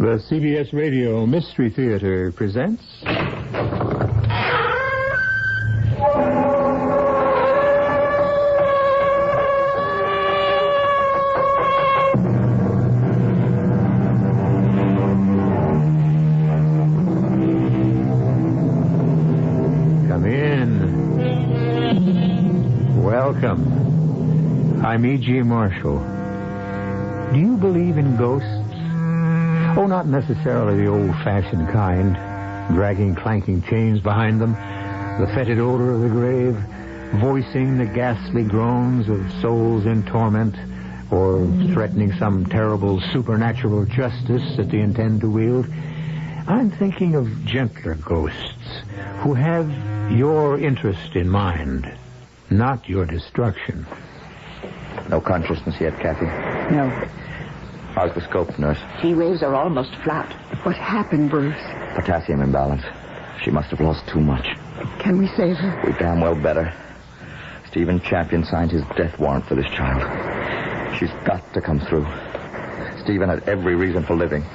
The CBS Radio Mystery Theater presents... Come in. Welcome. I'm E.G. Marshall. Do you believe in ghosts? Oh, not necessarily the old-fashioned kind, dragging clanking chains behind them, the fetid odor of the grave, voicing the ghastly groans of souls in torment, or threatening some terrible supernatural justice that they intend to wield. I'm thinking of gentler ghosts who have your interest in mind, not your destruction. No consciousness yet, Kathy? No. How's the scope, nurse? T-waves are almost flat. What happened, Bruce? Potassium imbalance. She must have lost too much. Can we save her? We damn well better. Stephen Champion signed his death warrant for this child. She's got to come through. Stephen had every reason for living.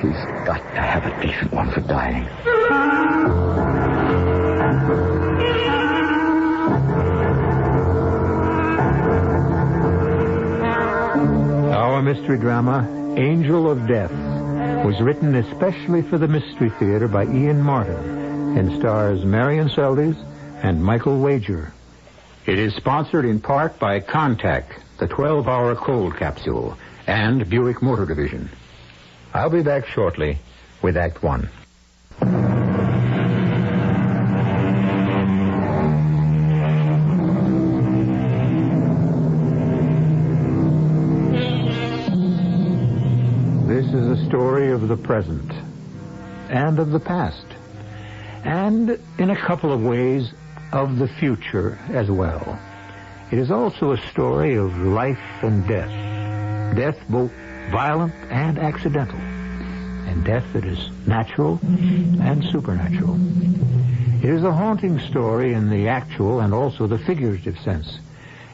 He's got to have a decent one for dying. Our mystery drama, Angel of Death, was written especially for the Mystery Theater by Ian Martin and stars Marian Seldes and Michael Wager. It is sponsored in part by Contact, the 12-hour cold capsule, and Buick Motor Division. I'll be back shortly with Act One. This is a story of the present and of the past, and in a couple of ways of the future as well. It is also a story of life and death, death both violent and accidental, and death that is natural and supernatural. It is a haunting story in the actual and also the figurative sense.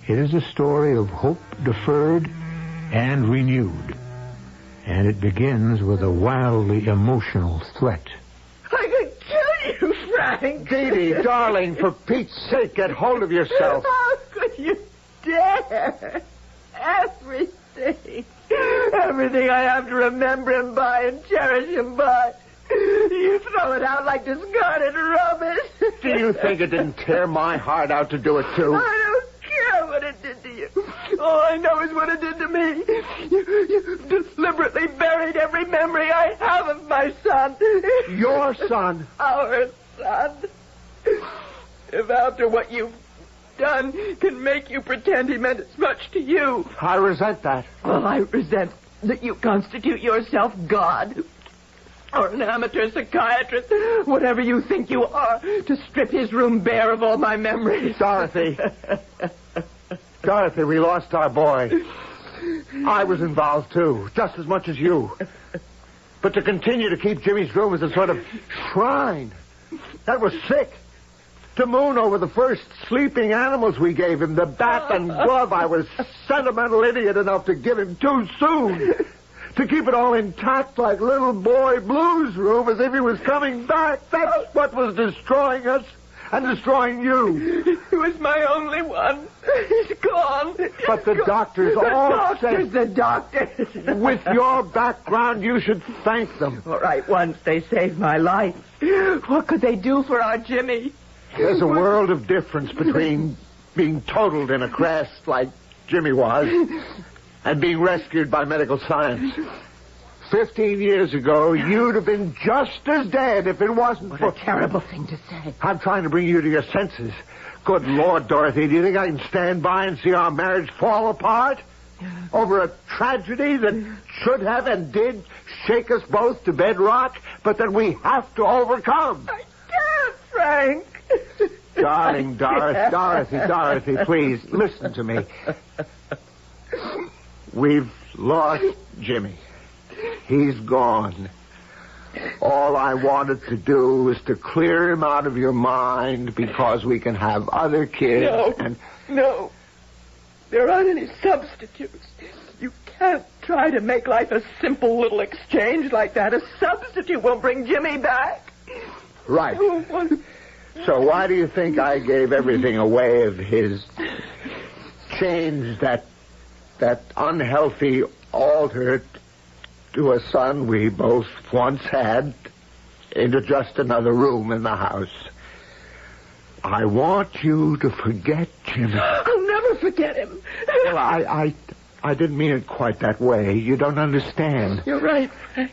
It is a story of hope deferred and renewed. And it begins with a wildly emotional threat. I could kill you, Frank. Dee, darling, for Pete's sake, get hold of yourself. How could you dare? Everything I have to remember him by and cherish him by, you throw it out like discarded rubbish. Do you think it didn't tear my heart out to do it, too? I don't care what it did to you. All I know is what it did to me. You deliberately buried every memory I have of my son. Your son? Our son. If after what you've done can make you pretend he meant as much to you. I resent that. Well, I resent that you constitute yourself God. Or an amateur psychiatrist, whatever you think you are, to strip his room bare of all my memories. Dorothy, we lost our boy. I was involved, too, just as much as you. But to continue to keep Jimmy's room as a sort of shrine, that was sick. To moon over the first sleeping animals we gave him, the bat and glove, I was sentimental idiot enough to give him too soon. To keep it all intact like little boy Blue's room as if he was coming back. That's what was destroying us and destroying you. He was my only one. He's gone. But the doctors all said... The doctors. With your background, you should thank them. All right, once they saved my life. What could they do for our Jimmy? There's a world of difference between being totaled in a crash like Jimmy was and being rescued by medical science. 15 years ago, you'd have been just as dead if it wasn't for... What a terrible thing to say. I'm trying to bring you to your senses. Good Lord, Dorothy, do you think I can stand by and see our marriage fall apart? Over a tragedy that should have and did shake us both to bedrock, but that we have to overcome. I can't, Frank. Darling, Dorothy, please, listen to me. We've lost Jimmy. He's gone. All I wanted to do was to clear him out of your mind because we can have other kids. No. There aren't any substitutes. You can't try to make life a simple little exchange like that. A substitute won't bring Jimmy back. Right. So why do you think I gave everything away of his, changed that unhealthy altar to a son we both once had into just another room in the house? I want you to forget Jimmy. I'll never forget him. Well, I didn't mean it quite that way. You don't understand. You're right, Frank.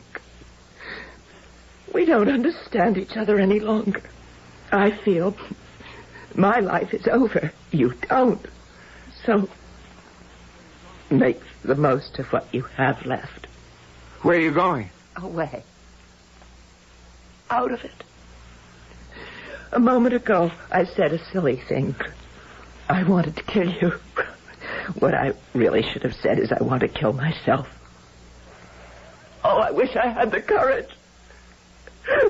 We don't understand each other any longer. I feel my life is over. You don't. So make the most of what you have left. Where are you going? Away. Out of it. A moment ago, I said a silly thing. I wanted to kill you. What I really should have said is I want to kill myself. Oh, I wish I had the courage.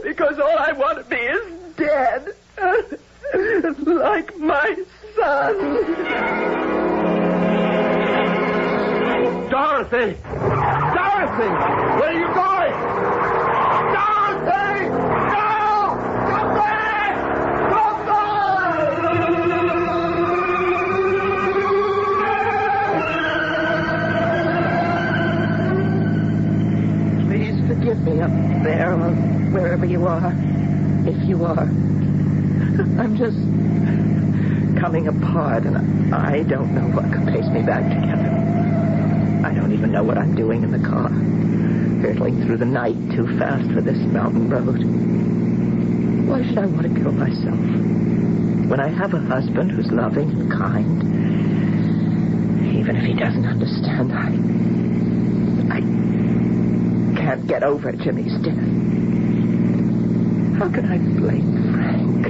Because all I want to be is dead. Like my son. Dorothy! Dorothy! Where are you going? Dorothy! No! Come back! Come back! Please forgive me up there or wherever you are. If you are. I'm just coming apart, and I don't know what could place me back together. I don't even know what I'm doing in the car, hurtling through the night too fast for this mountain road. Why should I want to kill myself when I have a husband who's loving and kind? Even if he doesn't understand, I can't get over Jimmy's death. How can I blame Frank?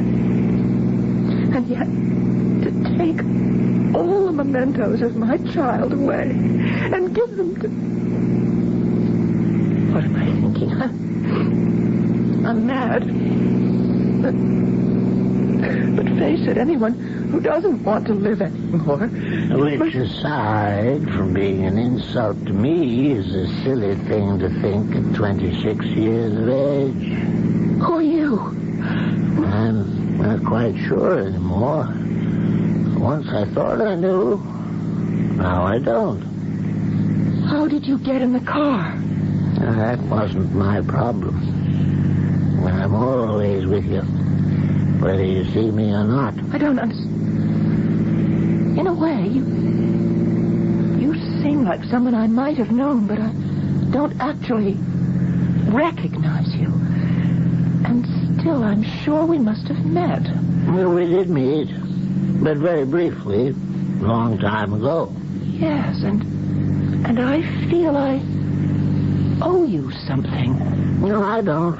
And yet, to take all the mementos of my child away and give them to... What am I thinking? I'm mad. But face it, anyone who doesn't want to live anymore... Which, aside from being an insult to me, is a silly thing to think at 26 years of age. Who are you? I'm not quite sure anymore. Once I thought I knew. Now I don't. How did you get in the car? That wasn't my problem. I'm always with you, whether you see me or not. I don't understand. In a way, you seem like someone I might have known, but I don't actually recognize you. And still, I'm sure we must have met. Well, we did meet, but very briefly, a long time ago. Yes, and I feel I owe you something. No, I don't.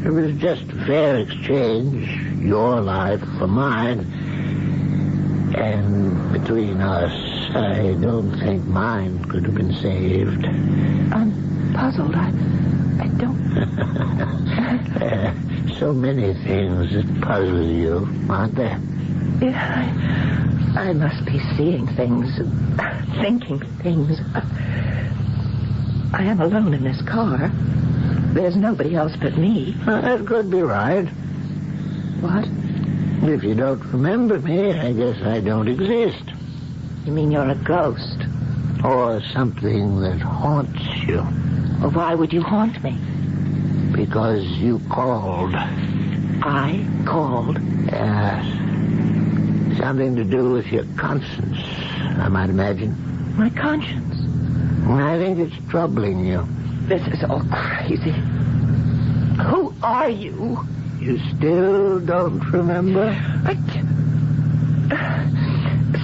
It was just a fair exchange, your life for mine. And between us, I don't think mine could have been saved. I'm puzzled. I don't... So many things that puzzle you, aren't there? Yeah, I must be seeing things, thinking things. I am alone in this car. There's nobody else but me. That could be right. What? If you don't remember me, I guess I don't exist. You mean you're a ghost? Or something that haunts you. Well, why would you haunt me? Because you called. I called? Yes. Something to do with your conscience, I might imagine. My conscience? I think it's troubling you. This is all crazy. Who are you? You still don't remember?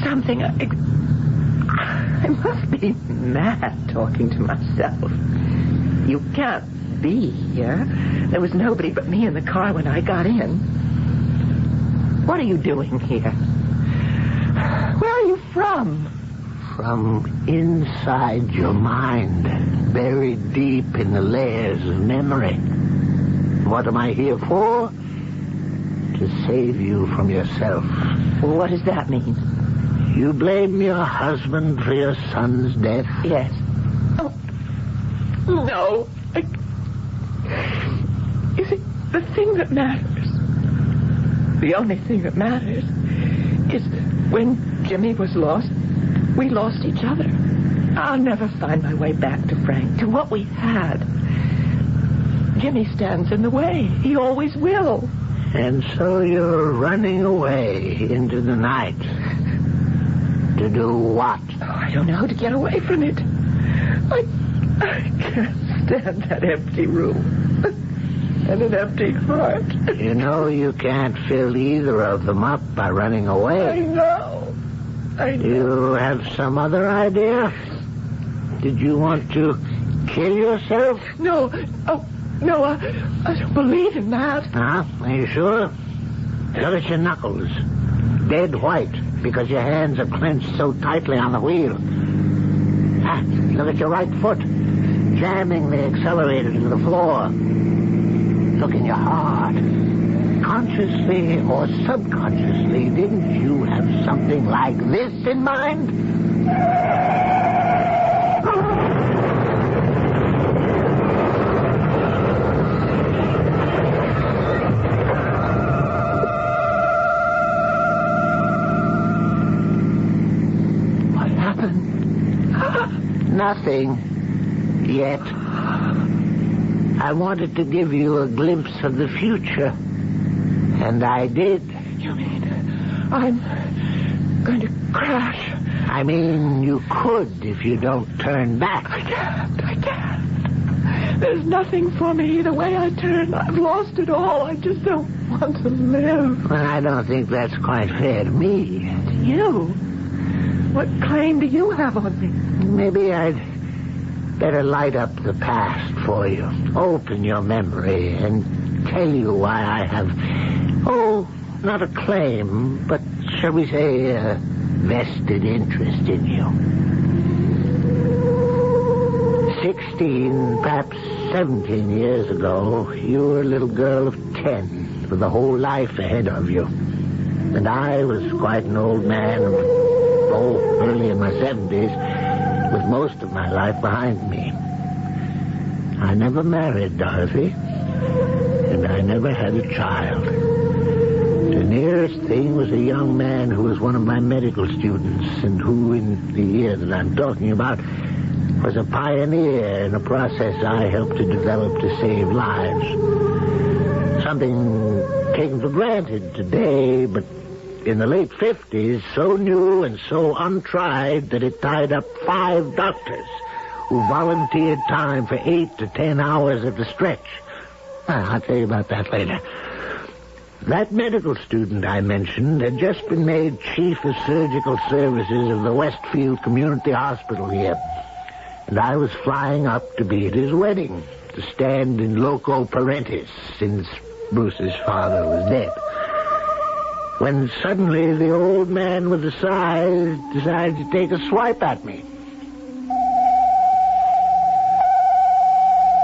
Something... I must be mad talking to myself. You can't be here. There was nobody but me in the car when I got in. What are you doing here? Where are you from? From inside your mind, buried deep in the layers of memory. What am I here for? To save you from yourself. Well, what does that mean? You blame your husband for your son's death? Yes. Oh, No. You see, the thing that matters, the only thing that matters, is when Jimmy was lost, we lost each other. I'll never find my way back to Frank, to what we had. Jimmy stands in the way. He always will. And so you're running away into the night. To do what? Oh, I don't know how to get away from it. I can't stand that empty room. And an empty heart. You know you can't fill either of them up by running away. I know. Do you have some other idea? Did you want to kill yourself? No. Oh, no, I don't believe in that. Huh? Are you sure? Look at your knuckles. Dead white because your hands are clenched so tightly on the wheel. Look at your right foot. Jamming the accelerator to the floor. Look in your heart. Consciously or subconsciously, didn't you have something like this in mind? What happened? Nothing. Yet. I wanted to give you a glimpse of the future. And I did. You mean I'm going to crash? I mean, you could if you don't turn back. I can't. There's nothing for me either way I turn. I've lost it all. I just don't want to live. Well, I don't think that's quite fair to me. To you? What claim do you have on me? Maybe I'd better light up the past for you. Open your memory and tell you why I have, not a claim, but shall we say a vested interest in you. 16, perhaps 17 years ago, you were a little girl of 10 with a whole life ahead of you. And I was quite an old man, early in my 70s, with most of my life behind me. I never married Dorothy, and I never had a child. The nearest thing was a young man who was one of my medical students, and who, in the year that I'm talking about, was a pioneer in a process I helped to develop to save lives. Something taken for granted today, but in the late 50s, so new and so untried that it tied up 5 doctors who volunteered time for 8 to 10 hours at a stretch. I'll tell you about that later. That medical student I mentioned had just been made chief of surgical services of the Westfield Community Hospital here. And I was flying up to be at his wedding, to stand in loco parentis, since Bruce's father was dead. When suddenly the old man with the size decided to take a swipe at me.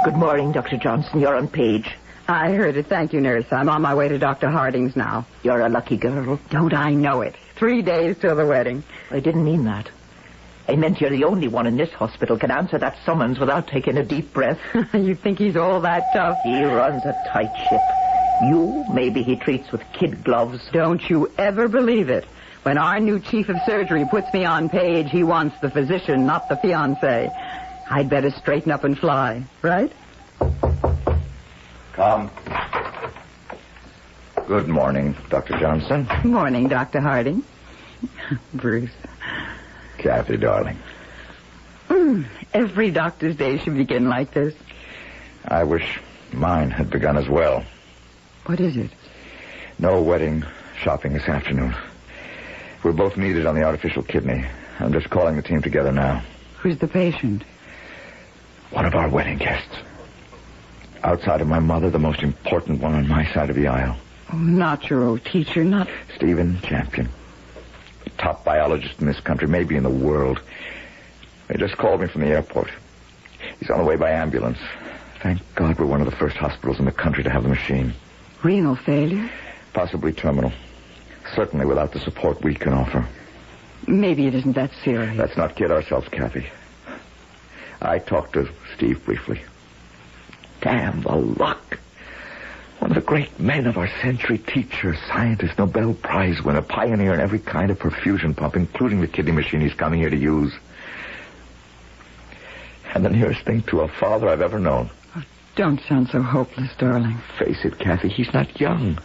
Good morning, Dr. Johnson. You're on page. I heard it. Thank you, nurse. I'm on my way to Dr. Harding's now. You're a lucky girl. Don't I know it? 3 days till the wedding. I didn't mean that. I meant you're the only one in this hospital can answer that summons without taking a deep breath. You think he's all that tough? He runs a tight ship. You, maybe he treats with kid gloves. Don't you ever believe it. When our new chief of surgery puts me on page, he wants the physician, not the fiancé. I'd better straighten up and fly, right? Come. Good morning, Dr. Johnson. Morning, Dr. Harding. Bruce. Kathy, darling. Every doctor's day should begin like this. I wish mine had begun as well. What is it? No wedding shopping this afternoon. We're both needed on the artificial kidney. I'm just calling the team together now. Who's the patient? One of our wedding guests. Outside of my mother, the most important one on my side of the aisle. Oh, not your old teacher, not... Stephen Champion. The top biologist in this country, maybe in the world. They just called me from the airport. He's on the way by ambulance. Thank God we're one of the first hospitals in the country to have the machine. Renal failure? Possibly terminal. Certainly without the support we can offer. Maybe it isn't that serious. Let's not kid ourselves, Kathy. I talked to Steve briefly. Damn the luck. One of the great men of our century, teacher, scientist, Nobel Prize winner, pioneer in every kind of perfusion pump, including the kidney machine he's coming here to use. And the nearest thing to a father I've ever known. Oh, don't sound so hopeless, darling. Face it, Kathy, he's not young.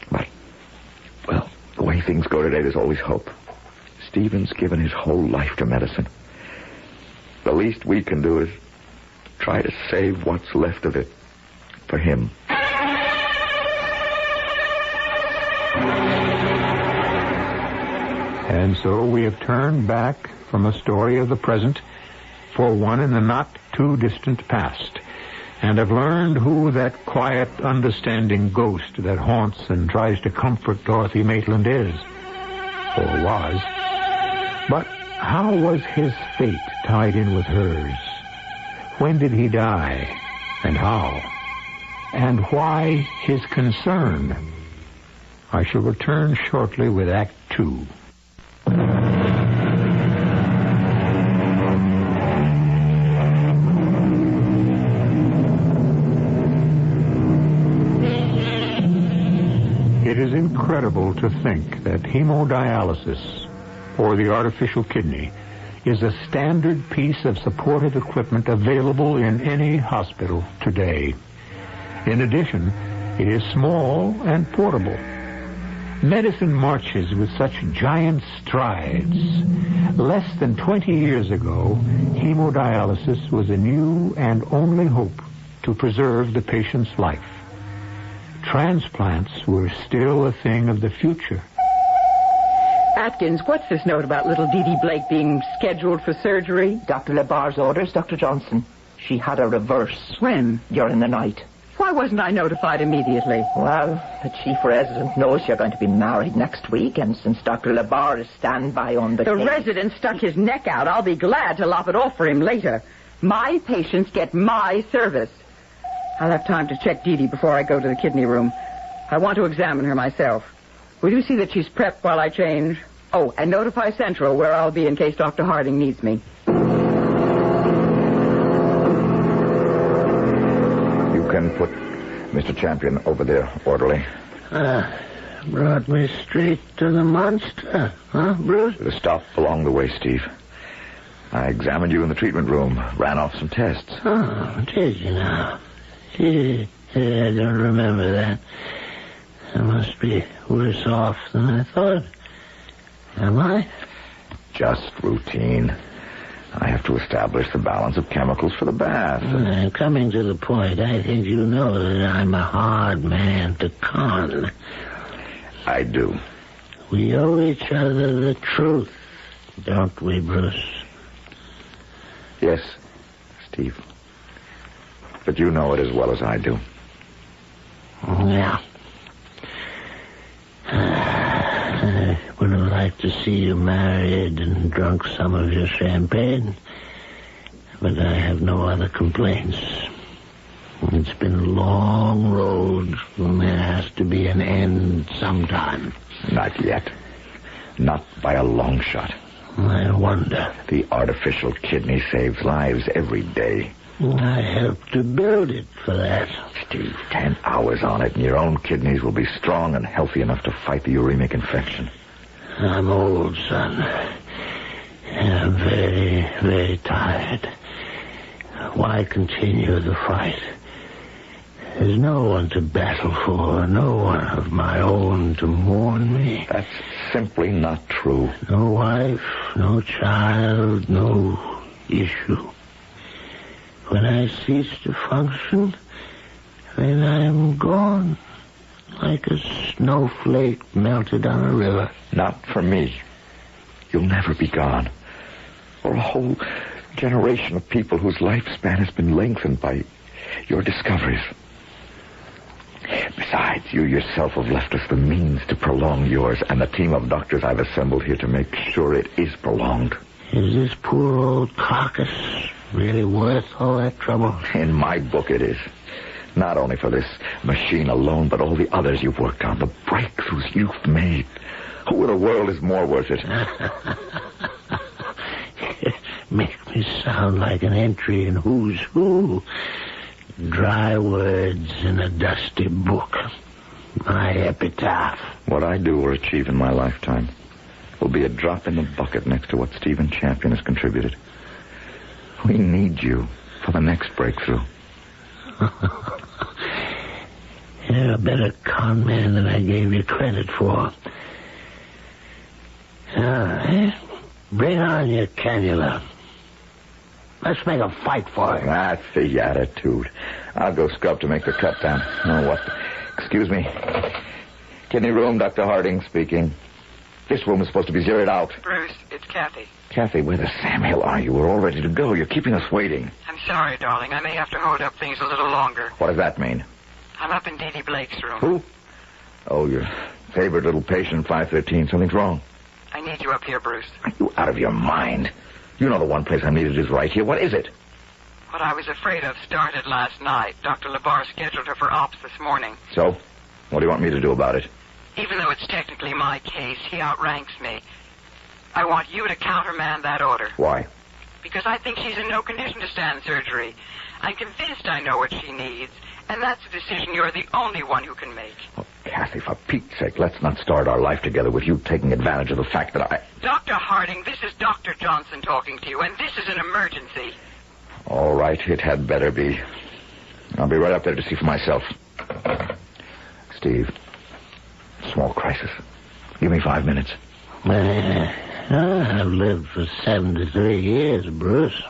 But, well, the way things go today, there's always hope. Stephen's given his whole life to medicine. The least we can do is try to save what's left of it for him. And so we have turned back from a story of the present for one in the not-too-distant past, and have learned who that quiet, understanding ghost that haunts and tries to comfort Dorothy Maitland is, or was. But how was his fate tied in with hers? When did he die, and how? And why his concern? I shall return shortly with Act 2. It is incredible to think that hemodialysis, or the artificial kidney, is a standard piece of supportive equipment available in any hospital today. In addition, it is small and portable. Medicine marches with such giant strides. Less than 20 years ago, hemodialysis was a new and only hope to preserve the patient's life. Transplants were still a thing of the future. Atkins, what's this note about little Dee Dee Blake being scheduled for surgery? Dr. LeBar's orders, Dr. Johnson. She had a reverse. When? During the night. Why wasn't I notified immediately? Well, the chief resident knows you're going to be married next week, and since Dr. LeBar is standby on the The case... resident stuck his neck out. I'll be glad to lop it off for him later. My patients get my service. I'll have time to check Dee Dee before I go to the kidney room. I want to examine her myself. Will you see that she's prepped while I change? Oh, and notify Central where I'll be in case Dr. Harding needs me. You can put Mr. Champion over there, orderly. Brought me straight to the monster, huh, Bruce? The stop along the way, Steve. I examined you in the treatment room, ran off some tests. Oh, did you now? I don't remember that. I must be worse off than I thought. Am I? Just routine. I have to establish the balance of chemicals for the bath. Coming to the point, I think you know that I'm a hard man to con. I do. We owe each other the truth, don't we, Bruce? Yes, Steve. But you know it as well as I do. Yeah. I would have liked to see you married and drunk some of your champagne, but I have no other complaints. It's been a long road, and there has to be an end sometime. Not yet. Not by a long shot. I wonder. The artificial kidney saves lives every day. I helped to build it for that. Steve, 10 hours on it, and your own kidneys will be strong and healthy enough to fight the uremic infection. I'm old, son. I'm very, very tired. Why continue the fight? There's no one to battle for, no one of my own to mourn me. That's simply not true. No wife, no child, no issue. When I cease to function, then I am gone, like a snowflake melted on a river. Not for me. You'll never be gone. Or a whole generation of people whose lifespan has been lengthened by your discoveries. Besides, you yourself have left us the means to prolong yours and the team of doctors I've assembled here to make sure it is prolonged. Is this poor old carcass really worth all that trouble? In my book it is. Not only for this machine alone, but all the others you've worked on, the breakthroughs you've made. Who in the world is more worth it? Make You sound like an entry in Who's Who. Dry words in a dusty book. My epitaph. What I do or achieve in my lifetime will be a drop in the bucket next to what Stephen Champion has contributed. We need you for the next breakthrough. You're a better con man than I gave you credit for. Bring on your cannula. Let's make a fight for it. That's the attitude. I'll go scrub to make the cut down. Oh, what? Excuse me. Kidney room, Dr. Harding speaking. This room is supposed to be zeroed out. Bruce, it's Kathy. Kathy, where the Sam Hill are you? We're all ready to go. You're keeping us waiting. I'm sorry, darling. I may have to hold up things a little longer. What does that mean? I'm up in Dee Blake's room. Who? Oh, your favorite little patient, 513. Something's wrong. I need you up here, Bruce. Are you out of your mind? You know the one place I'm needed is right here. What is it? What I was afraid of started last night. Dr. LeBar scheduled her for ops this morning. So? What do you want me to do about it? Even though it's technically my case, he outranks me. I want you to countermand that order. Why? Because I think she's in no condition to stand surgery. I'm convinced I know what she needs, and that's a decision you're the only one who can make. Oh, Kathy, for Pete's sake, let's not start our life together with you taking advantage of the fact that I... Dr. Harding, this is Dr. Johnson talking to you, and this is an emergency. All right, it had better be. I'll be right up there to see for myself. Steve, small crisis. Give me 5 minutes. I've lived for 73 years, Bruce.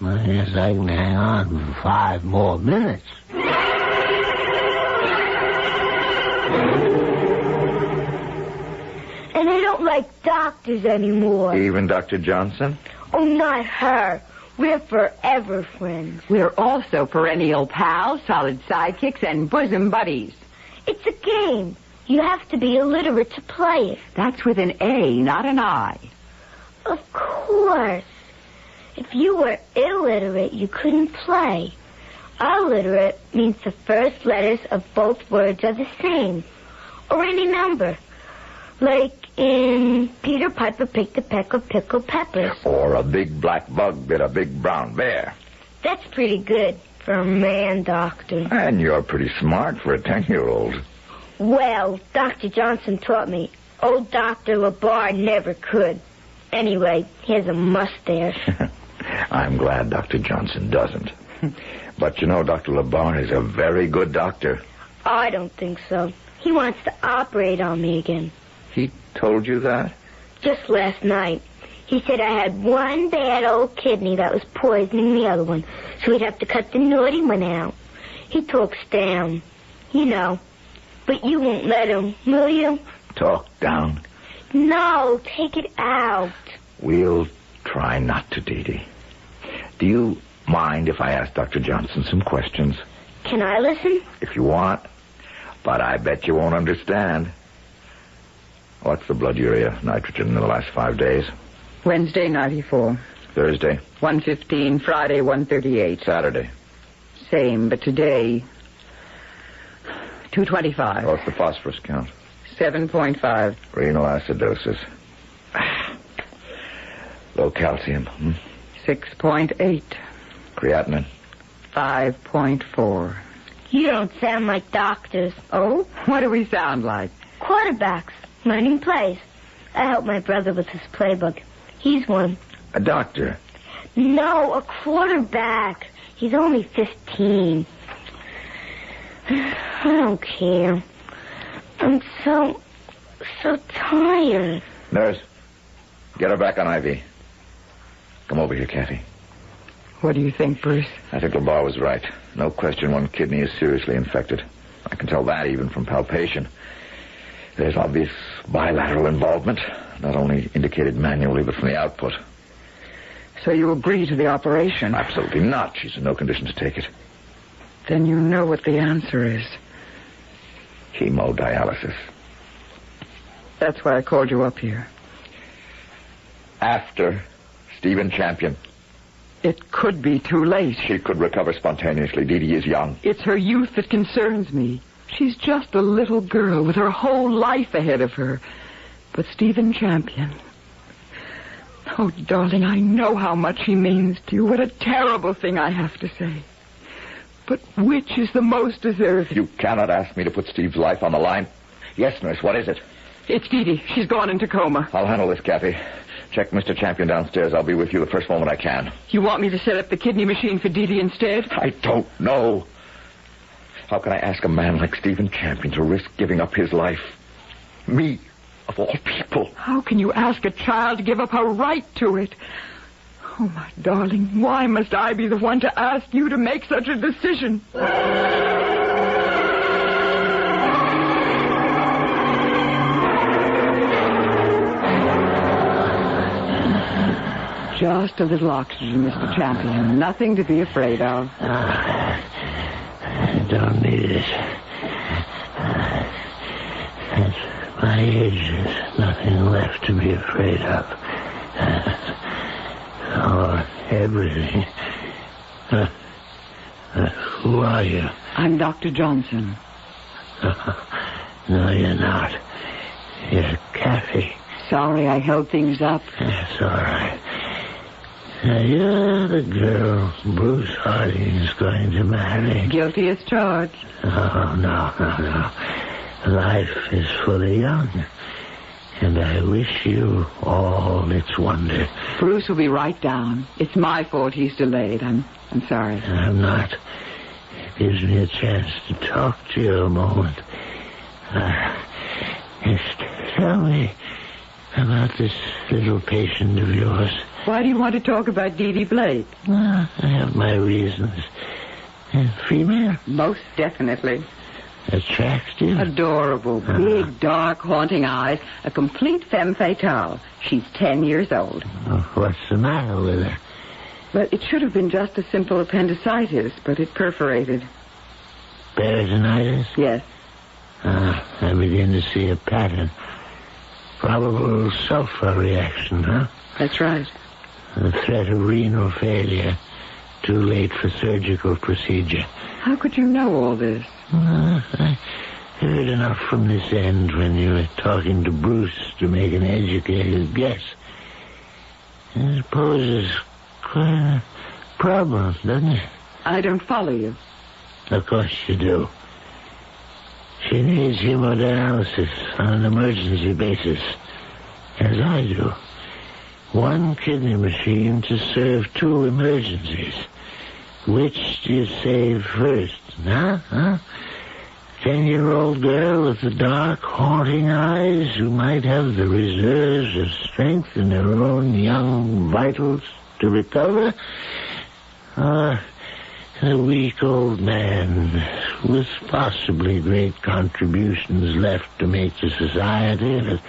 I guess I can hang on for 5 more minutes. And I don't like doctors anymore. Even Dr. Johnson? Oh, not her. We're forever friends. We're also perennial pals, solid sidekicks, and bosom buddies. It's a game. You have to be illiterate to play it. That's with an A, not an I. Of course. If you were illiterate, you couldn't play. Illiterate means the first letters of both words are the same. Or any number. Like in Peter Piper picked a peck of pickled peppers. Or a big black bug bit a big brown bear. That's pretty good for a man doctor. And you're pretty smart for a 10-year-old. Well, Dr. Johnson taught me. Old Dr. LeBar never could. Anyway, he has a mustache. I'm glad Dr. Johnson doesn't. But you know, Dr. LeBar is a very good doctor. I don't think so. He wants to operate on me again. He told you that? Just last night. He said I had one bad old kidney that was poisoning the other one, so he'd have to cut the naughty one out. He talks down. You know. But you won't let him, will you? Talk down? No, take it out. We'll try not to, Dee Dee. Do you mind if I ask Dr. Johnson some questions? Can I listen? If you want. But I bet you won't understand. What's the blood urea nitrogen in the last 5 days? Wednesday, 94. Thursday? 115. Friday, 138. Saturday? Same, but today, 225. What's the phosphorus count? 7.5. Renal acidosis. Low calcium. 6.8. Creatinine. 5.4. You don't sound like doctors. Oh? What do we sound like? Quarterbacks. Learning plays. I help my brother with his playbook. He's one. A doctor? No, a quarterback. He's only 15. I don't care. I'm so tired. Nurse, get her back on IV. Come over here, Kathy. What do you think, Bruce? I think LeBar was right. No question one kidney is seriously infected. I can tell that even from palpation. There's obvious bilateral involvement, not only indicated manually, but from the output. So you agree to the operation? Absolutely not. She's in no condition to take it. Then you know what the answer is. Hemodialysis. That's why I called you up here. After Stephen Champion. It could be too late. She could recover spontaneously. Dee Dee is young. It's her youth that concerns me. She's just a little girl with her whole life ahead of her. But Stephen Champion... Oh, darling, I know how much he means to you. What a terrible thing I have to say. But which is the most deserving? You cannot ask me to put Steve's life on the line. Yes, nurse, what is it? It's Dee. She's gone into coma. I'll handle this, Kathy. Check Mr. Champion downstairs. I'll be with you the first moment I can. You want me to set up the kidney machine for Dee instead? I don't know. How can I ask a man like Stephen Champion to risk giving up his life? Me, of all people. How can you ask a child to give up her right to it? Oh, my darling, why must I be the one to ask you to make such a decision? Just a little oxygen, Mr. Champion. Nothing to be afraid of. I don't need it. At my age, there's nothing left to be afraid of. Or everything. Who are you? I'm Dr. Johnson. No, you're not. You're Kathy. Sorry I held things up. That's all right. Now, you're the girl Bruce Harding's going to marry. Guilty as charged. Oh, no. Life is for the young. And I wish you all its wonder. Bruce will be right down. It's my fault he's delayed. I'm sorry. I'm not. It gives me a chance to talk to you a moment. Just tell me about this little patient of yours. Why do you want to talk about Dee Blake? I have my reasons. Female? Most definitely. Attractive? Adorable. Big, dark, haunting eyes. A complete femme fatale. She's 10 years old. Oh, what's the matter with her? But it should have been just a simple appendicitis, but it perforated. Peritonitis? Yes. I begin to see a pattern. Probable sulfur reaction, huh? That's right. The threat of renal failure. Too late for surgical procedure. How could you know all this? I heard enough from this end when you were talking to Bruce to make an educated guess. It poses quite a problem, doesn't it? I don't follow you. Of course you do. She needs hemodialysis on an emergency basis, as I do. One kidney machine to serve two emergencies. Which do you save first, huh? 10-year-old girl with the dark, haunting eyes who might have the reserves of strength in her own young vitals to recover? Or a weak old man with possibly great contributions left to make to society, but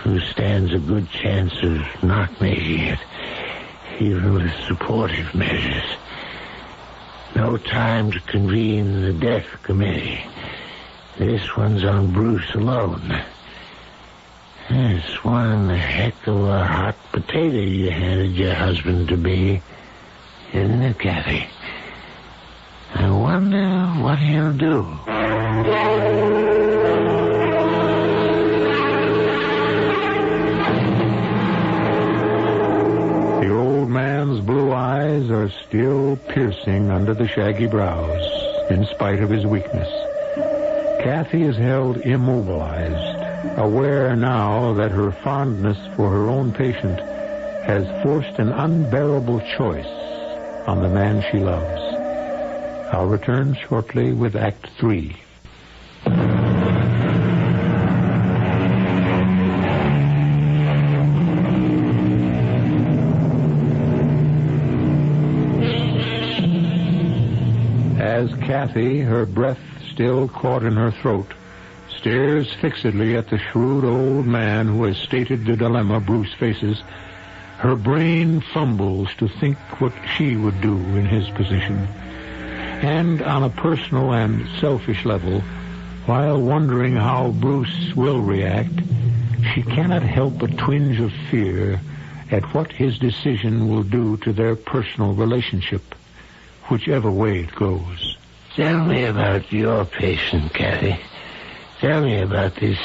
who stands a good chance of not making it, even with supportive measures. No time to convene the death committee. This one's on Bruce alone. It's one heck of a hot potato you handed your husband to be, isn't it, Kathy? I wonder what he'll do. The old man's blue eyes are still piercing under the shaggy brows, in spite of his weakness. Kathy is held immobilized, aware now that her fondness for her own patient has forced an unbearable choice on the man she loves. I'll return shortly with Act 3. As Kathy, her breath still caught in her throat, stares fixedly at the shrewd old man who has stated the dilemma Bruce faces, her brain fumbles to think what she would do in his position. And on a personal and selfish level, while wondering how Bruce will react, she cannot help a twinge of fear at what his decision will do to their personal relationship, whichever way it goes. Tell me about your patient, Kathy. Tell me about this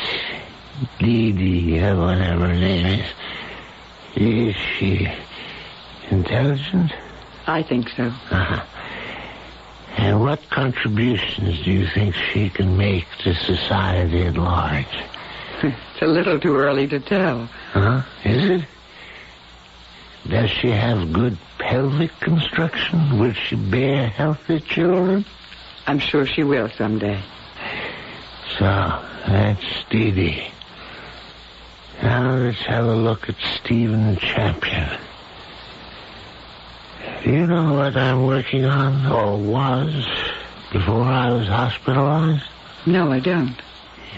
Dee, whatever her name is. Is she intelligent? I think so. Uh-huh. And what contributions do you think she can make to society at large? It's a little too early to tell. Huh? Is it? Does she have good pelvic construction? Will she bear healthy children? I'm sure she will someday. So, that's Dee Dee. Now let's have a look at Stephen Champion. Do you know what I'm working on, or was, before I was hospitalized? No, I don't.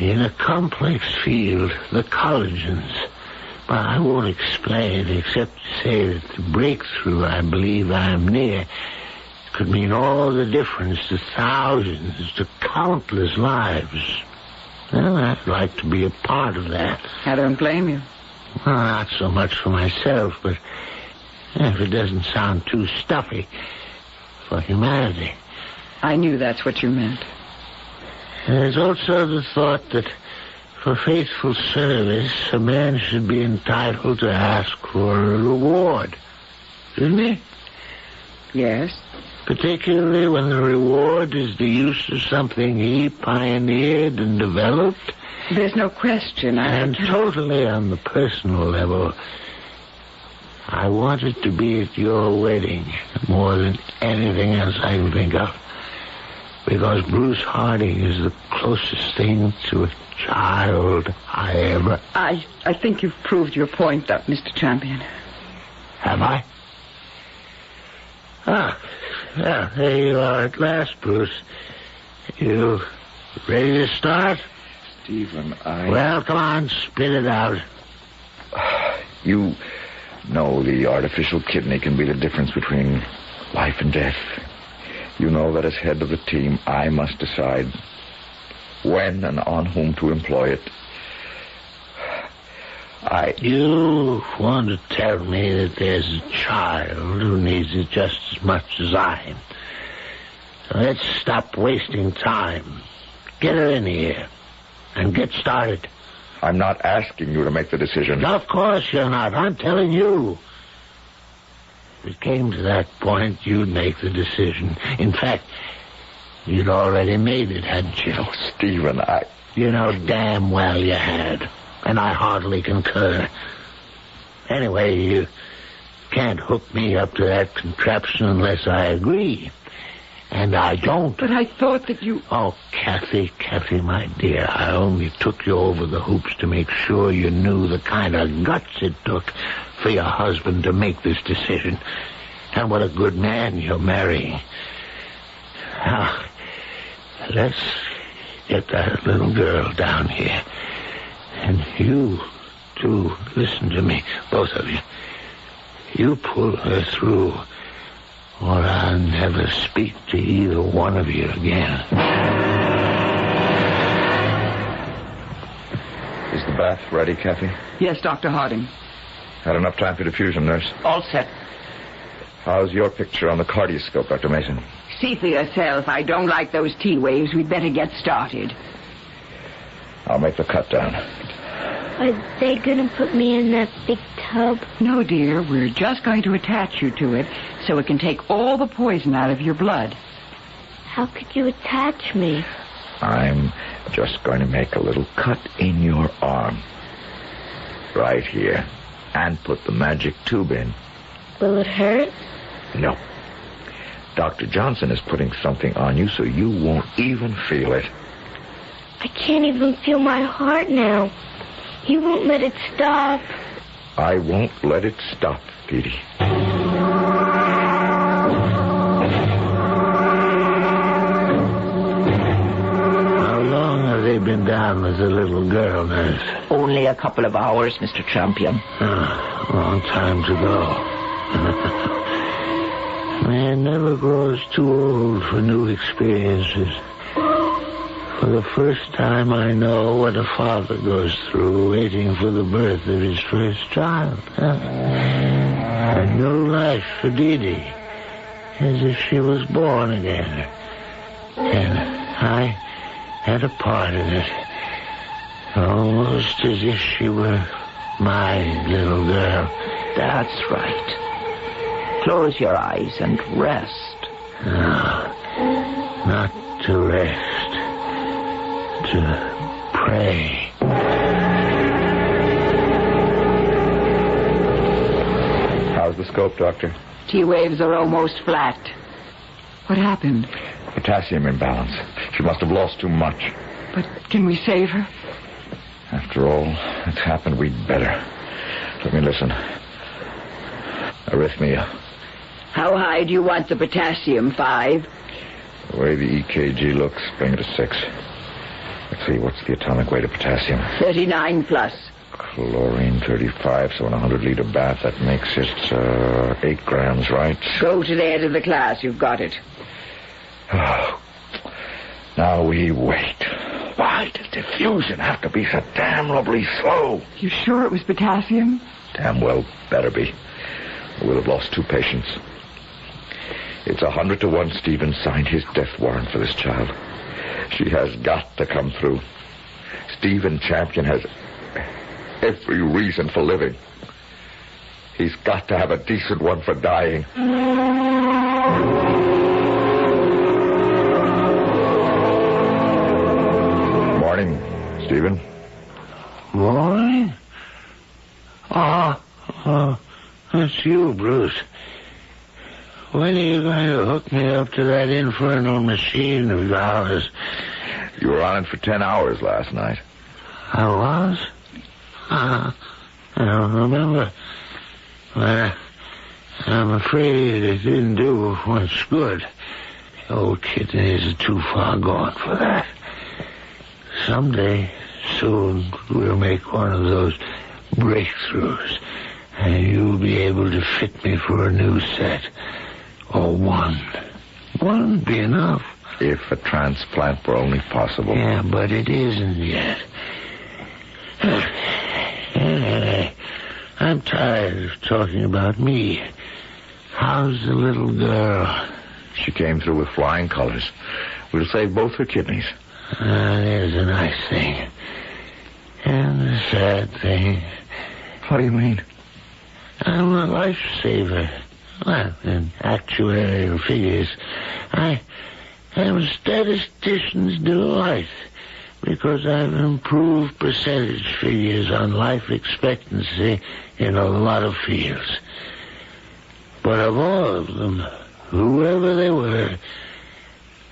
In a complex field, the collagens. But I won't explain except to say that the breakthrough I believe I'm near could mean all the difference to thousands, to countless lives. Well, I'd like to be a part of that. I don't blame you. Well, not so much for myself, but if it doesn't sound too stuffy, for humanity. I knew that's what you meant. There's also the thought that for faithful service, a man should be entitled to ask for a reward. Isn't he? Yes. Particularly when the reward is the use of something he pioneered and developed. There's no question. And totally on the personal level, I want it to be at your wedding more than anything else I can think of. Because Bruce Harding is the closest thing to a child I ever... I think you've proved your point, Mr. Champion. Have I? Ah, yeah, there you are at last, Bruce. You ready to start? Stephen, Well, come on, spit it out. You know the artificial kidney can be the difference between life and death. You know that as head of the team, I must decide when and on whom to employ it. You want to tell me that there's a child who needs it just as much as I. So let's stop wasting time. Get her in here and get started. I'm not asking you to make the decision. Of course you're not. I'm telling you. If it came to that point, you'd make the decision. In fact, you'd already made it, hadn't you? Oh, Stephen, You know damn well you had. And I heartily concur. Anyway, you can't hook me up to that contraption unless I agree. And I don't. But I thought that you... Oh, Kathy, my dear, I only took you over the hoops to make sure you knew the kind of guts it took for your husband to make this decision. And what a good man you're marrying. Now, let's get that little girl down here. And you, too, listen to me, both of you. You pull her through, or I'll never speak to either one of you again. Is the bath ready, Kathy? Yes, Dr. Harding. Had enough time for diffusion, nurse? All set. How's your picture on the cardioscope, Dr. Mason? See for yourself. I don't like those T waves. We'd better get started. I'll make the cut down. Are they going to put me in that big tub? No, dear. We're just going to attach you to it so it can take all the poison out of your blood. How could you attach me? I'm just going to make a little cut in your arm. Right here. And put the magic tube in. Will it hurt? No. Dr. Johnson is putting something on you so you won't even feel it. I can't even feel my heart now. He won't let it stop. I won't let it stop, Petey. How long have they been down with the little girl, nurse? Only a couple of hours, Mr. Champion. A long time to go. Man never grows too old for new experiences. For the first time, I know what a father goes through waiting for the birth of his first child. A new life for Dee Dee, as if she was born again. And I had a part in it, almost as if she were my little girl. That's right. Close your eyes and rest. No, not to rest. To pray. How's the scope, Doctor? T waves are almost flat. What happened? Potassium imbalance. She must have lost too much. But can we save her? After all that's happened, we'd better. Let me listen. Arrhythmia. How high do you want the potassium? 5? The way the EKG looks, bring it to 6. Let's see, what's the atomic weight of potassium? 39 plus. Chlorine 35, so in a 100-liter bath, that makes it 8 grams, right? Go to the head of the class. You've got it. Now we wait. Why does diffusion have to be so damnably slow? You sure it was potassium? Damn well better be. We'll have lost 2 patients. It's 100 to 1 Stephen signed his death warrant for this child. She has got to come through. Stephen Champion has every reason for living. He's got to have a decent one for dying. Morning, Stephen. Morning? That's you, Bruce. When are you going to hook me up to that infernal machine of yours? You were on it for 10 hours last night. I was? I don't remember. But I'm afraid it didn't do much good. The old kidneys are too far gone for that. Someday, soon, we'll make one of those breakthroughs, and you'll be able to fit me for a new set. Or one. One'd be enough. If a transplant were only possible. Yeah, but it isn't yet. Anyway, I'm tired of talking about me. How's the little girl? She came through with flying colors. We'll save both her kidneys. There's a nice thing. And a sad thing. What do you mean? I'm a lifesaver. Well, in actuarial figures, I am a statistician's delight because I've improved percentage figures on life expectancy in a lot of fields. But of all of them, whoever they were,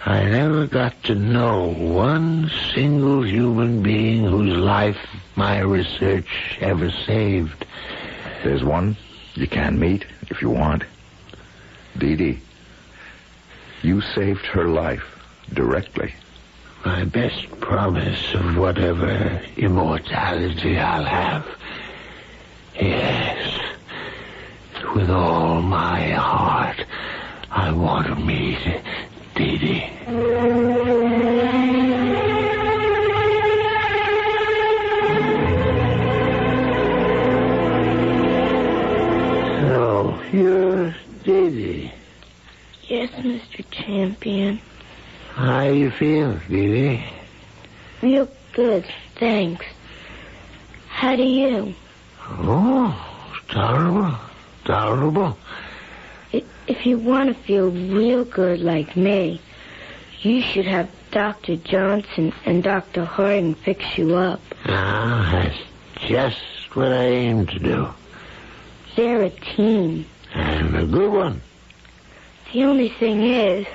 I never got to know one single human being whose life my research ever saved. There's one you can meet if you want. Dee Dee. You saved her life directly. My best promise of whatever immortality I'll have. Yes. With all my heart, I want to meet Dee Dee. So, you're Dee Dee. Yes, Mr. Champion. How you feel, Dee Dee? Real good, thanks. How do you? Oh, tolerable. If you want to feel real good like me, you should have Dr. Johnson and Dr. Hardin fix you up. That's just what I aim to do. They're a team. And a good one. The only thing is,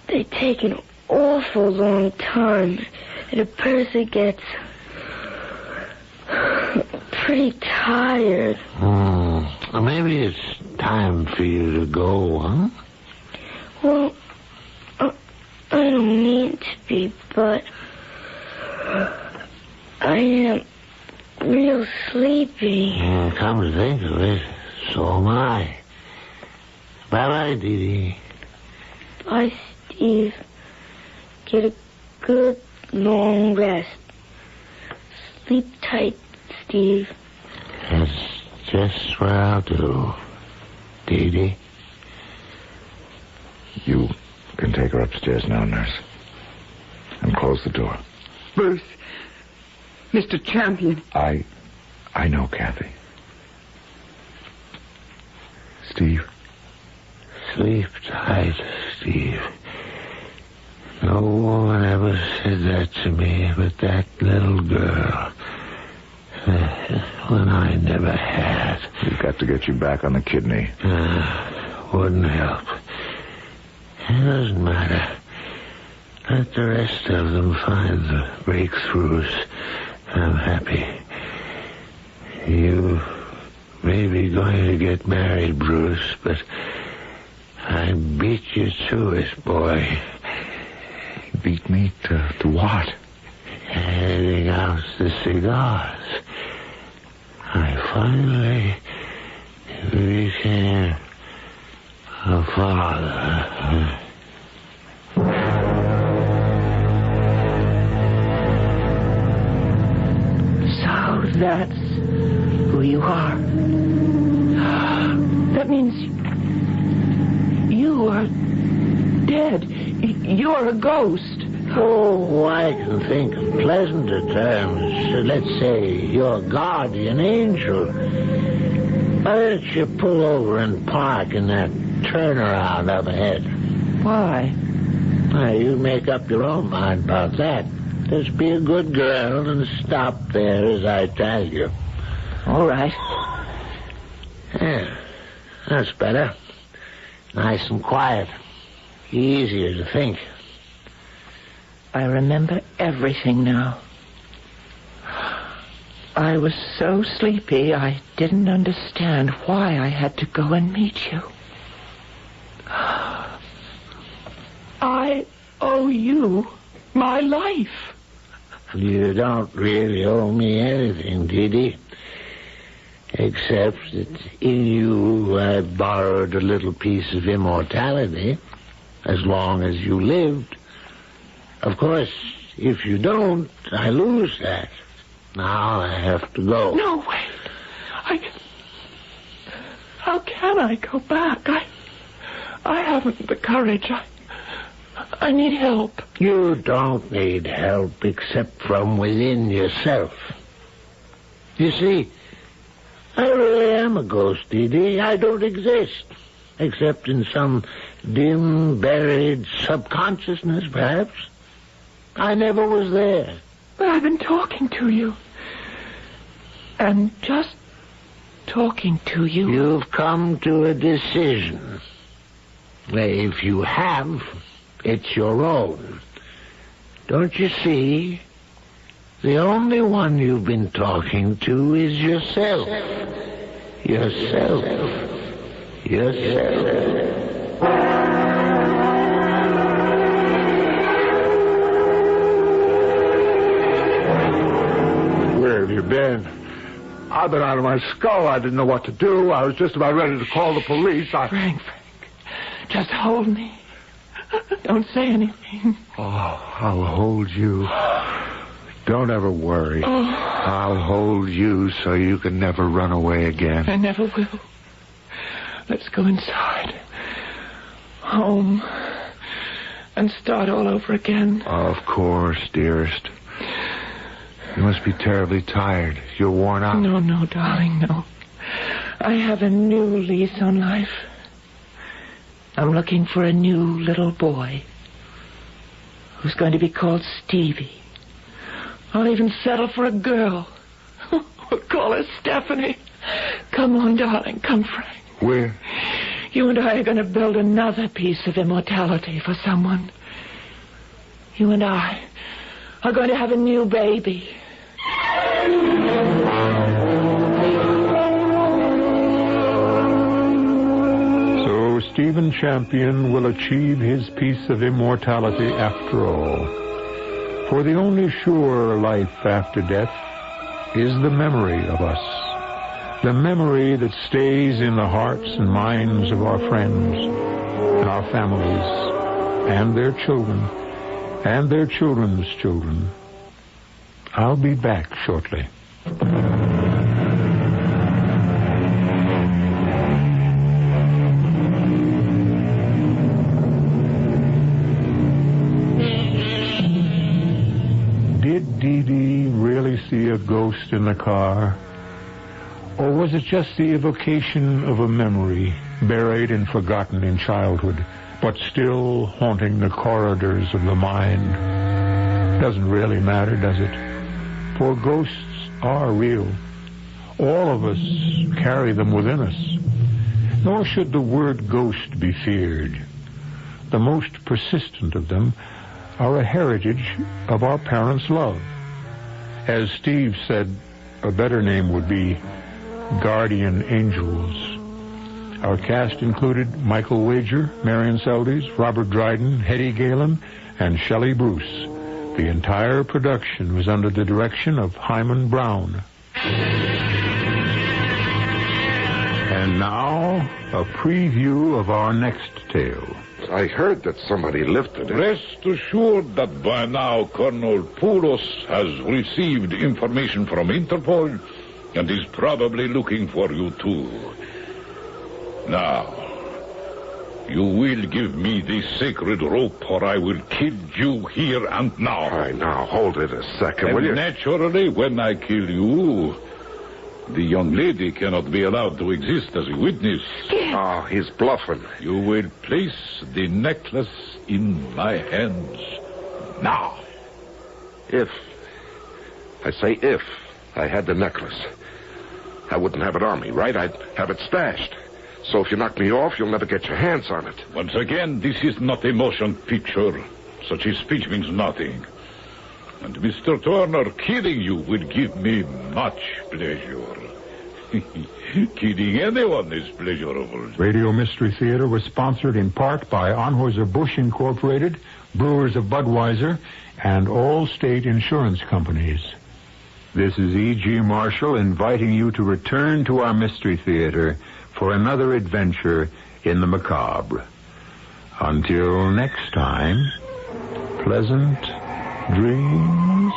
they take an awful long time, and a person gets pretty tired. Maybe it's time for you to go, huh? Well, I don't mean to be, but I am real sleepy. Come to think of it, so am I. Bye-bye, Dee Dee. Bye, Steve. Get a good, long rest. Sleep tight, Steve. That's just what I'll do, Dee Dee. You can take her upstairs now, nurse. And close the door. Bruce. Mr. Champion. I I know, Kathy. Steve? Sleep tight, Steve. No woman ever said that to me, but that little girl. When I never had. We've got to get you back on the kidney. Wouldn't help. It doesn't matter. Let the rest of them find the breakthroughs. I'm happy. You may be going to get married, Bruce, but I beat you to it, boy. Beat me to what? Handing out the cigars. I finally became a father. So that's who you are. That means you are dead. You're a ghost. Oh, I can think of pleasanter terms. Let's say your guardian angel. Why don't you pull over and park in that turnaround up ahead? Why? Now, you make up your own mind about that. Just be a good girl and stop there as I tell you. All right. Yeah, that's better. Nice and quiet. Easier to think. I remember everything now. I was so sleepy I didn't understand why I had to go and meet you. I owe you my life. You don't really owe me anything, Dee. Except that in you I borrowed a little piece of immortality as long as you lived. Of course, if you don't, I lose that. Now I have to go. No, wait. How can I go back? I haven't the courage. I need help. You don't need help except from within yourself. You see, I really am a ghost, Dee. I don't exist. Except in some dim, buried subconsciousness, perhaps. I never was there. But I've been talking to you. And just talking to you. You've come to a decision. If you have, it's your own. Don't you see? The only one you've been talking to is yourself. Yourself. Where have you been? I've been out of my skull. I didn't know what to do. I was just about ready to call the police. Frank, just hold me. Don't say anything. Oh, I'll hold you. Don't ever worry. Oh. I'll hold you so you can never run away again. I never will. Let's go inside. Home. And start all over again. Of course, dearest. You must be terribly tired. You're worn out. No, darling, no. I have a new lease on life. I'm looking for a new little boy who's going to be called Stevie. I'll even settle for a girl. We'll call her Stephanie. Come on, darling. Come, Frank. Where? You and I are going to build another piece of immortality for someone. You and I are going to have a new baby. So Stephen Champion will achieve his piece of immortality after all. For the only sure life after death is the memory of us. The memory that stays in the hearts and minds of our friends and our families and their children and their children's children. I'll be back shortly. Did Dee Dee really see a ghost in the car? Or was it just the evocation of a memory buried and forgotten in childhood, but still haunting the corridors of the mind? Doesn't really matter, does it? For ghosts are real. All of us carry them within us. Nor should the word ghost be feared. The most persistent of them are a heritage of our parents' love. As Steve said, a better name would be guardian angels. Our cast included Michael Wager, Marian Seldes, Robert Dryden, Hetty Galen, and Shelly Bruce. The entire production was under the direction of Hyman Brown. And now, a preview of our next tale. I heard that somebody lifted it. Rest assured that by now Colonel Poulos has received information from Interpol and is probably looking for you too. Now, you will give me the sacred rope or I will kill you here and now. All right, now, hold it a second, will you? Naturally, when I kill you, the young lady cannot be allowed to exist as a witness. Oh, he's bluffing. You will place the necklace in my hands now. If I had the necklace, I wouldn't have it on me, right? I'd have it stashed. So if you knock me off, you'll never get your hands on it. Once again, this is not a motion picture. Such a speech means nothing. And Mr. Turner, killing you will give me much pleasure. Killing anyone is pleasurable. Radio Mystery Theater was sponsored in part by Anheuser-Busch Incorporated, Brewers of Budweiser, and all state insurance companies. This is E.G. Marshall inviting you to return to our Mystery Theater for another adventure in the macabre. Until next time, pleasant dreams.